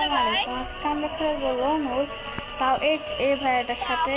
আলাইকুম, আজকে আমরা খেলবো লনুস, তাও এই ভাইয়াটার সাথে।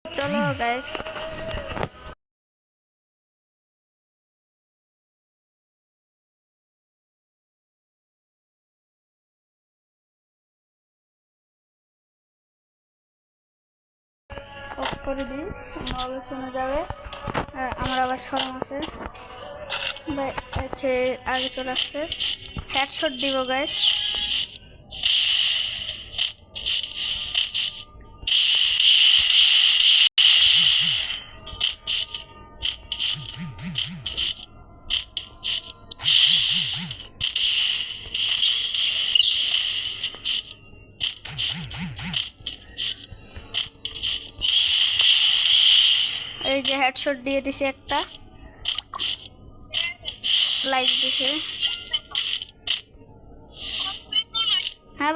চলো গাইস, অফ করে দিই, নলে শুনে যাবে। আর আমার আবার শরম আছে, হচ্ছে আগে চলে আসছে। হেডশট দিব গাইস। এই যে হেডশট দিয়ে দিছে একটা, লাইক দিছে। হ্যাঁ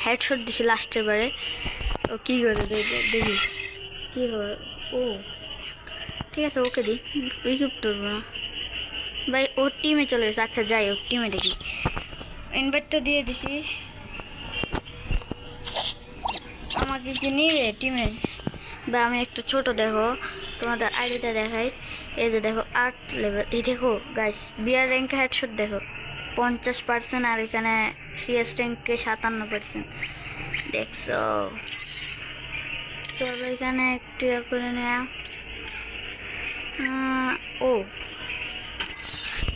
হেডশট দিছি লাস্টের বারে। ও কি করে দেখি কি হয়। ও ঠিক আছে, ওকে দিই, উইকেট ধরবো না ভাই। ওর টিমে চলে গেছে। আচ্ছা যাই, ওর টিমে দেখি। ইনভাইট তো দিয়ে দিছি। আমাকে কি নিবে টিমে? বা আমি একটু ছোট, দেখো তোমাদের আইডিটা দেখাই। এই যে দেখো 8 লেভেল। এই দেখো গাইস, বিআর র্যাঙ্কে হেডশট দেখো 50%, আর এখানে সিএস র্যাঙ্কে 57%। দেখছো? চলো এখানে একটু করে নেওয়া। ও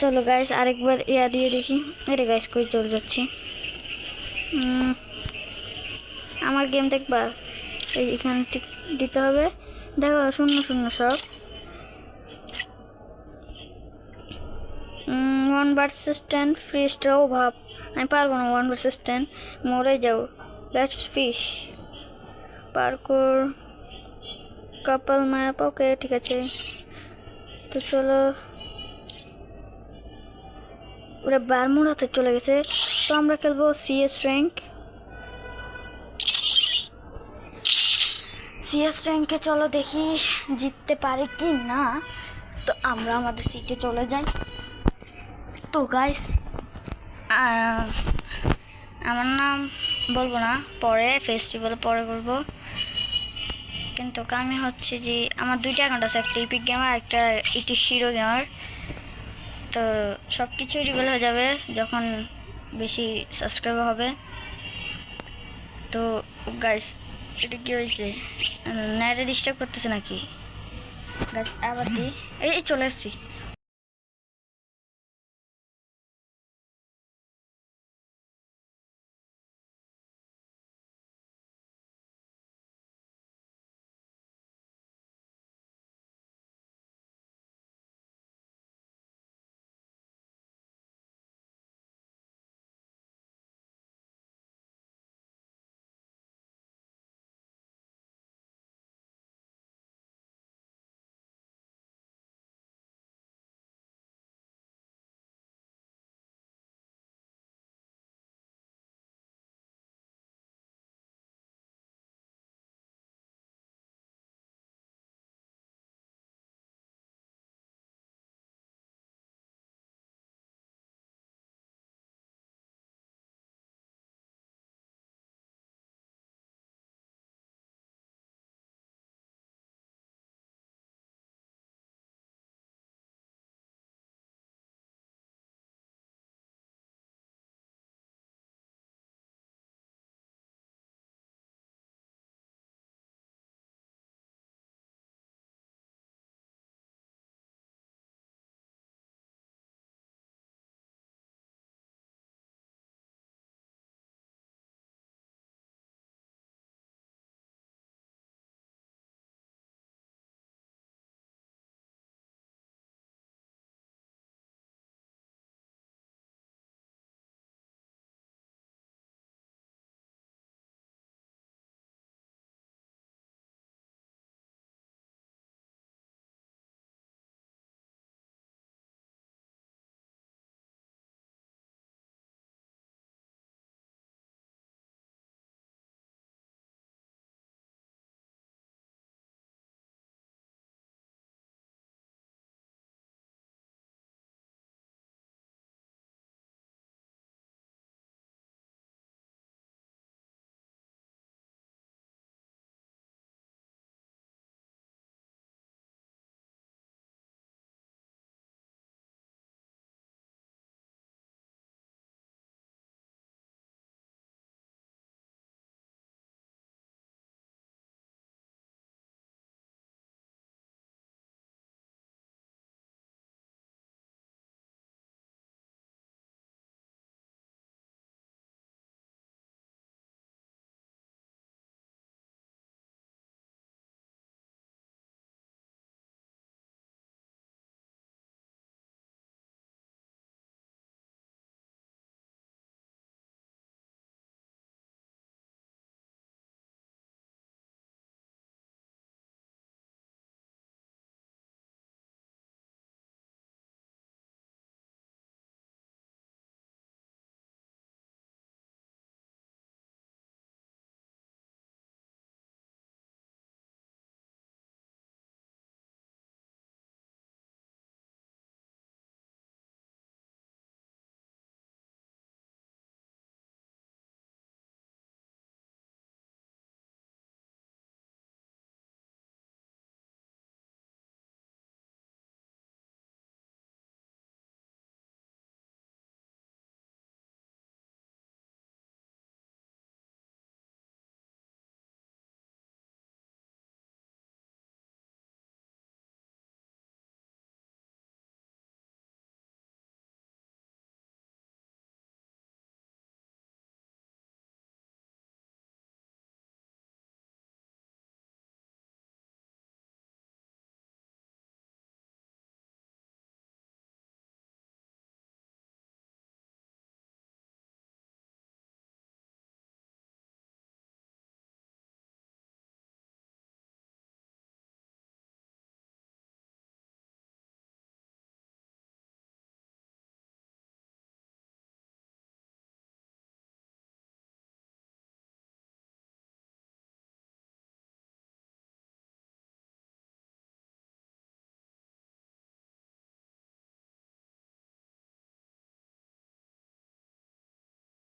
চলো গাইস, আরেকবার দিয়ে দেখি। আরে গাইস, কই চলে যাচ্ছি? আমার গেম দেখবা, এখানে ঠিক দিতে হবে। দেখো 0-0 সব। 1 vs 10 ফ্রি স্টার। ও ভাব, আমি পারবো না 1 vs 10, মরে যাও। Let's fish parkour couple map. Okay ঠিক আছে, তো চলো। ওরা বারমুডাতে চলে গেছে, তো আমরা খেলবো সিএস র্যাঙ্ক। সিএস র্যাঙ্কে চলো দেখি জিততে পারি কি না। তো আমরা আমাদের সিটে চলে যাই। তো গাইস, আমার নাম বলবো না, পরে ফেস্টিভ্যালে পরে করবো। কিন্তু আমি হচ্ছে যে আমার 2টা অ্যাকাউন্ট আছে, একটা ইপিক গেমার, একটা ইটি শিরো গেমার। তো সব কিছুই রিভেল হয়ে যাবে যখন বেশি সাবস্ক্রাইবার হবে। তো গাইস, এটা কি হয়েছে? নেটে ডিস্টার্ব করতেছে নাকি গাইস? আবার দিই, এই চলে আসছি।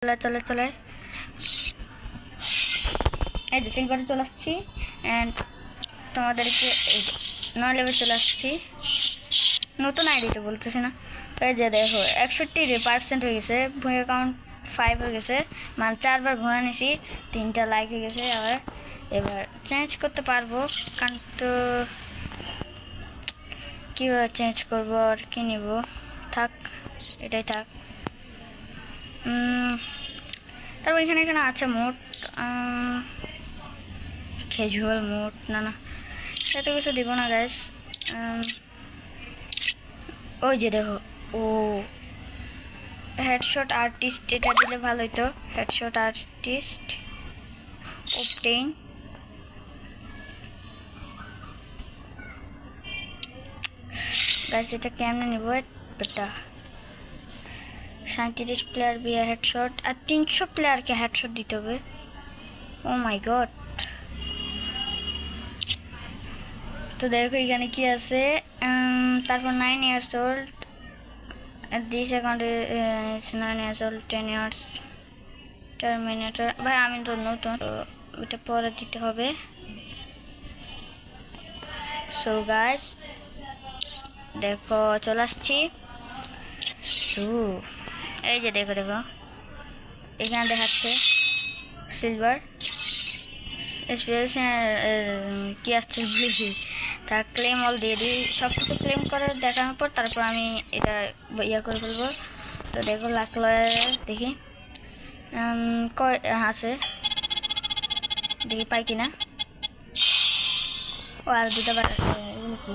চলে চলে এই যে সিলভারে চলে আসছি অ্যান্ড তোমাদেরকে এই 9 লেভেল চলে আসছি। নতুন আইডিতে বলতেছি না। এই যে দেখো 61% হয়ে গেছে, ভুঁইয়া কাউন্ট 5 হয়ে গেছে, মানে 4বার ভুঁয়া নিছি, 3টা লাইক হয়ে গেছে। আবার এবার চেঞ্জ করতে পারবো, কারণ তো কীভাবে চেঞ্জ করবো আর কি নিব, থাক এটাই থাক। তারপর এখানে আছে মোট ক্যাজুয়াল মোড, না এত কিছু দিব না গাইস। ওই যে দেখো ও হেডশট আর্টিস্ট, এটা দিলে ভালো হইতো। হেডশট আর্টিস্ট অবটেইন, গাইস এটা কেমনে নিব বেটা? 37 প্লেয়ার বিয়া হেডশট, আর 300 প্লেয়ারকে হেডশট দিতে হবে। ও মাই গড। তো দেখো এখানে কি আছে, তারপর 9 years old, দিস অ্যাকাউন্টে 9 years old, 10 years টার্মিনেটর। ভাই আমি তো নতুন, তো এটা পরে দিতে হবে। সো গাইস দেখো চলে আসছি। এই যে দেখো দেখো এখানে দেখাচ্ছে সিলভার কি আসছে বুঝি। তা ক্লেম অল দিয়ে দিই, সব কিছু ক্লেম করে দেখানোর পর তারপর আমি এটা ইয়া করে ফেলবো। তো দেখো লাখ দেখি কয় আছে, দেখি পাই কিনা। ও আর দুটা বার এগুলো কি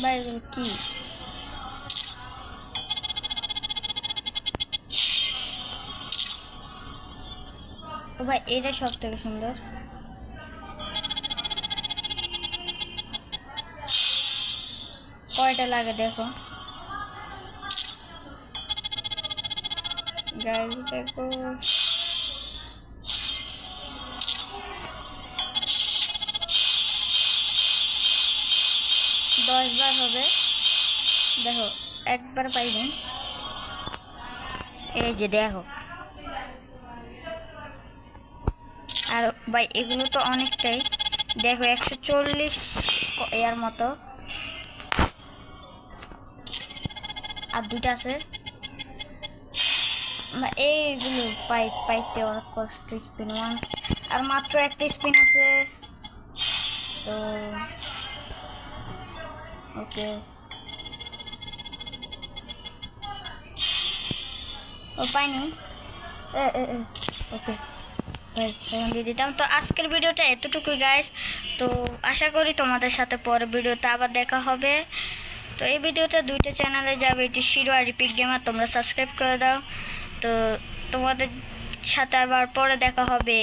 ভাই এগুলো কি? ও ভাই এটা সব থেকে সুন্দর। কয়টা লাগে দেখো গাইস, দেখো 10 বার হবে। দেখো একবার পাইনি, এই যে দেখো। আর ভাই এগুলো তো অনেকটাই, দেখো 140 এর মতো, আর দুটা আছে। এইগুলো পাইতে অনেক কষ্ট। স্পিন 1, আর মাত্র একটা স্পিন আছে। তো ওকে ও পাইনি, ওকে এখন দিয়ে দিতাম। তো আজকের ভিডিওটা এতটুকুই গাইস। তো আশা করি তোমাদের সাথে পরের ভিডিওতে আবার দেখা হবে। তো এই ভিডিওটা 2টা চ্যানেলে যাবে, এটি শিরো আর রিপিক গেমার, তোমরা সাবস্ক্রাইব করে দাও। তো তোমাদের সাথে আবার পরে দেখা হবে।